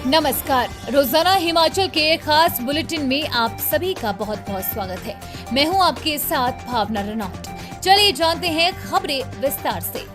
नमस्कार। रोजाना हिमाचल के खास बुलेटिन में आप सभी का बहुत बहुत स्वागत है। मैं हूं आपके साथ भावना रनौट। चलिए जानते हैं खबरें विस्तार से।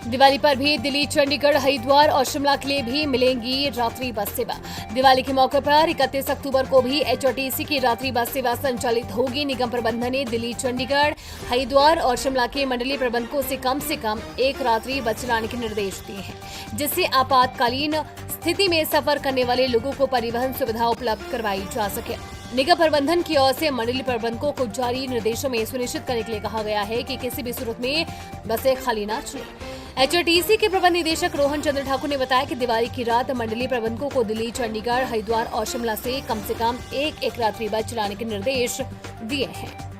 दिवाली पर भी दिल्ली, चंडीगढ़, हरिद्वार और शिमला के लिए भी मिलेंगी रात्रि बस सेवा। दिवाली के मौके पर 31 अक्टूबर को भी एचआरटीसी की रात्रि बस सेवा संचालित होगी। निगम प्रबंधन ने दिल्ली, चंडीगढ़, हरिद्वार और शिमला के मंडलीय प्रबंधकों से कम एक रात्रि बस चलाने के निर्देश दिए हैं, जिससे आपातकालीन स्थिति में सफर करने वाले लोगों को परिवहन सुविधा उपलब्ध करवाई जा सके। निगम प्रबंधन की ओर से मंडलीय प्रबंधकों को जारी निर्देशों में सुनिश्चित करने के लिए कहा गया है कि किसी भी सूरत में बसें खाली न चले। एचआरटीसी के प्रबंध निदेशक रोहन चंद्र ठाकुर ने बताया कि दिवाली की रात मंडलीय प्रबंधकों को दिल्ली, चंडीगढ़, हरिद्वार और शिमला से कम एक रात्रि बस चलाने के निर्देश दिए हैं।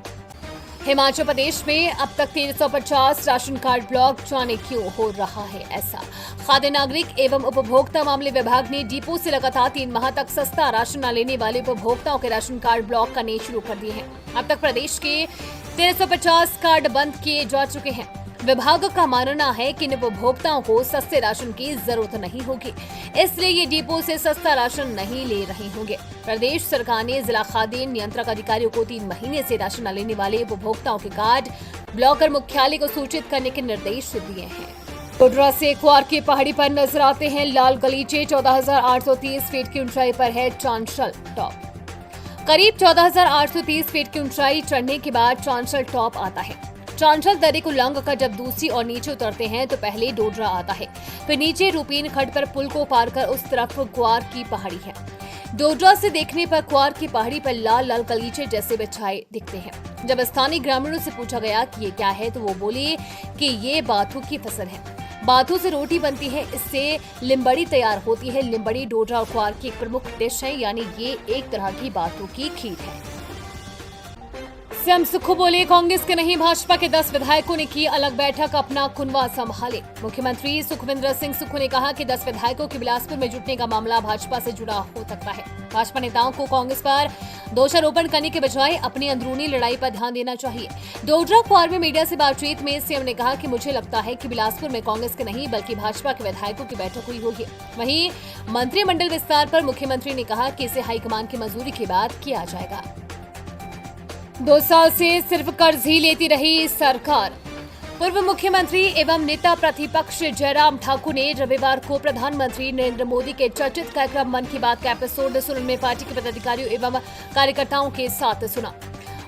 हिमाचल प्रदेश में अब तक 1350 राशन कार्ड ब्लॉक, जाने क्यों हो रहा है ऐसा। खाद्य नागरिक एवं उपभोक्ता मामले विभाग ने डिपो से लगातार 3 माह तक सस्ता राशन न लेने वाले उपभोक्ताओं के राशन कार्ड ब्लॉक करने शुरू कर दिए हैं। अब तक प्रदेश के 1350 कार्ड बंद किए जा चुके हैं। विभाग का मानना है कि इन उपभोक्ताओं को सस्ते राशन की जरूरत नहीं होगी, इसलिए ये डिपो से सस्ता राशन नहीं ले रहे होंगे। प्रदेश सरकार ने जिला खाद्य नियंत्रक अधिकारियों को 3 महीने से राशन न लेने वाले उपभोक्ताओं के कार्ड ब्लॉक कर मुख्यालय को सूचित करने के निर्देश दिए हैं। कोडरा से क्वार की पहाड़ी पर नजर आते हैं लाल गलीचे। 14,830 फीट की ऊंचाई पर है चांशल टॉप। करीब 14,830 फीट की ऊंचाई चढ़ने के बाद चांशल टॉप आता है। चांशल दर्रे को लंघ कर जब दूसरी और नीचे उतरते हैं तो पहले डोडरा आता है, फिर नीचे रूपीन खड्ड पर पुल को पार कर उस तरफ क्वार की पहाड़ी है। डोडरा से देखने पर क्वार की पहाड़ी पर लाल लाल गलीचे जैसे बिछाए दिखते हैं। जब स्थानीय ग्रामीणों से पूछा गया कि ये क्या है तो वो बोले कि ये बाथू की फसल है। बाथू से रोटी बनती है, इससे लिम्बड़ी तैयार होती है। लिम्बड़ी डोडरा और क्वार की एक प्रमुख डिश है, यानी ये एक तरह की बाथू की खीर है। सीएम सुक्खू बोले, कांग्रेस के नहीं भाजपा के 10 विधायकों ने की अलग बैठक, अपना कुनवा संभाले। मुख्यमंत्री सुखविंदर सिंह सुक्खू ने कहा कि 10 विधायकों के बिलासपुर में जुटने का मामला भाजपा से जुड़ा हो सकता है। भाजपा नेताओं को कांग्रेस पर दोषारोपण करने के बजाय अपनी अंदरूनी लड़ाई पर ध्यान देना चाहिए। डोडरा क्वार में मीडिया से बातचीत में सीएम ने कहा कि मुझे लगता है कि बिलासपुर में कांग्रेस के नहीं बल्कि भाजपा के विधायकों की बैठक हुई होगी। वहीं मंत्रिमंडल विस्तार पर मुख्यमंत्री ने कहा कि इसे हाईकमान की मंजूरी के बाद किया जाएगा। 2 साल से सिर्फ कर्ज ही लेती रही सरकार। पूर्व मुख्यमंत्री एवं नेता प्रतिपक्ष जयराम ठाकुर ने रविवार को प्रधानमंत्री नरेंद्र मोदी के चर्चित कार्यक्रम मन की बात का एपिसोड सोलन में पार्टी के पदाधिकारियों एवं कार्यकर्ताओं के साथ सुना।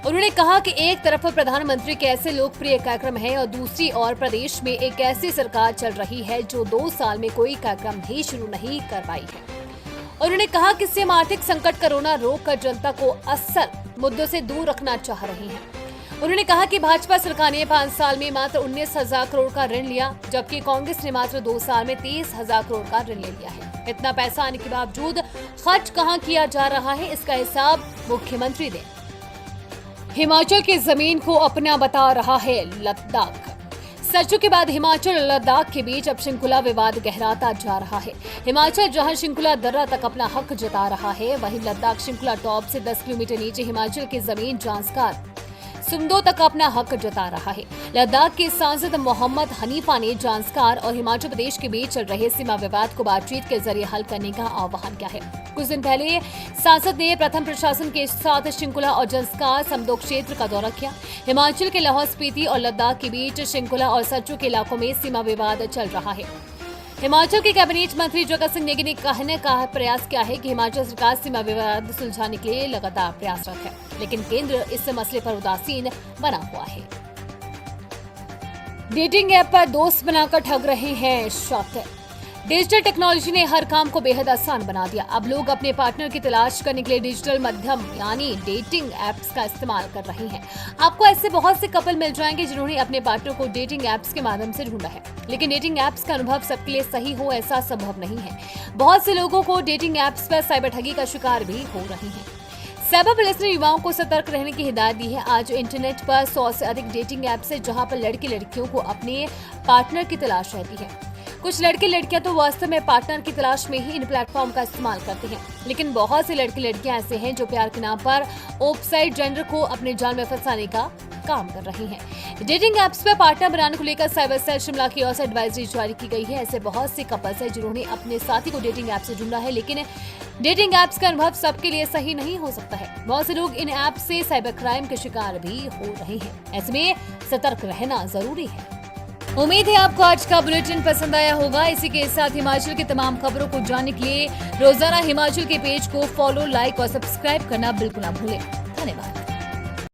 उन्होंने कहा कि एक तरफ प्रधानमंत्री के ऐसे लोकप्रिय कार्यक्रम है और दूसरी ओर प्रदेश में एक ऐसी सरकार चल रही है जो 2 साल में कोई कार्यक्रम भी शुरू नहीं कर पाई है। उन्होंने कहा कि सीएम आर्थिक संकट, कोरोना रोककर जनता को असल मुद्दों से दूर रखना चाह रही हैं। उन्होंने कहा कि भाजपा सरकार ने 5 साल में मात्र 19,000 करोड़ का ऋण लिया, जबकि कांग्रेस ने मात्र 2 साल में 23,000 करोड़ का ऋण ले लिया है। इतना पैसा आने के बावजूद खर्च कहां किया जा रहा है, इसका हिसाब मुख्यमंत्री दें। हिमाचल की जमीन को अपना बता रहा है लद्दाख। सर्चों के बाद हिमाचल और लद्दाख के बीच अब शृंखला विवाद गहराता जा रहा है। हिमाचल जहां शृंखला दर्रा तक अपना हक जता रहा है, वहीं लद्दाख शृंखला टॉप से 10 किलोमीटर नीचे हिमाचल की जमीन जांस्कार सुमदो तक अपना हक जता रहा है। लद्दाख के सांसद मोहम्मद हनीफा ने जांस्कार और हिमाचल प्रदेश के बीच चल रहे सीमा विवाद को बातचीत के जरिए हल करने का आह्वान किया है। कुछ दिन पहले सांसद ने प्रथम प्रशासन के साथ शृंखला और जांस्कार समदो क्षेत्र का दौरा किया। हिमाचल के लाहौल स्पीति और लद्दाख के बीच शृंखला और सर्चों के इलाकों में सीमा विवाद चल रहा है। हिमाचल के कैबिनेट मंत्री जगत सिंह नेगी ने कहने का प्रयास किया है कि हिमाचल सरकार सीमा विवाद सुलझाने के लिए लगातार प्रयासरत है, लेकिन केंद्र इस मसले पर उदासीन बना हुआ है। डेटिंग ऐप पर दोस्त बनाकर ठग रहे हैं छात्र। डिजिटल टेक्नोलॉजी ने हर काम को बेहद आसान बना दिया। अब लोग अपने पार्टनर की तलाश करने के लिए डिजिटल माध्यम यानी डेटिंग एप्स का इस्तेमाल कर रहे हैं। आपको ऐसे बहुत से कपल मिल जाएंगे जिन्होंने अपने पार्टनर को डेटिंग एप्स के माध्यम से ढूंढा है, लेकिन डेटिंग एप्स का अनुभव सबके लिए सही हो ऐसा संभव नहीं है। बहुत से लोगों को डेटिंग एप्स पर साइबर ठगी का शिकार भी हो रहे हैं। साइबर पुलिस ने युवाओं को सतर्क रहने की हिदायत दी है। आज इंटरनेट पर 100 से अधिक डेटिंग एप्स है जहां पर लड़के लड़कियों को अपने पार्टनर की तलाश रहती है। कुछ लड़के लड़कियां तो वास्तव में पार्टनर की तलाश में ही इन प्लेटफॉर्म का इस्तेमाल करते हैं, लेकिन बहुत से लड़के लड़कियां ऐसे हैं जो प्यार के नाम पर ऑपोजिट जेंडर को अपने जाल में फंसाने का काम कर रही हैं। डेटिंग ऐप्स पर पार्टनर बनाने को लेकर साइबर सेल शिमला की ओर से एडवाइजरी जारी की गई है। ऐसे बहुत से कपल्स हैं जिन्होंने अपने साथी को डेटिंग ऐप से ढूंढा है, लेकिन डेटिंग ऐप्स का अनुभव सबके लिए सही नहीं हो सकता है। बहुत से लोग इन ऐप से साइबर क्राइम के शिकार भी हो रहे हैं। ऐसे में सतर्क रहना जरूरी है। उम्मीद है आपको आज का बुलेटिन पसंद आया होगा। इसी के साथ हिमाचल की तमाम खबरों को जानने के लिए रोजाना हिमाचल के पेज को फॉलो, लाइक और सब्सक्राइब करना बिल्कुल ना भूलें। धन्यवाद।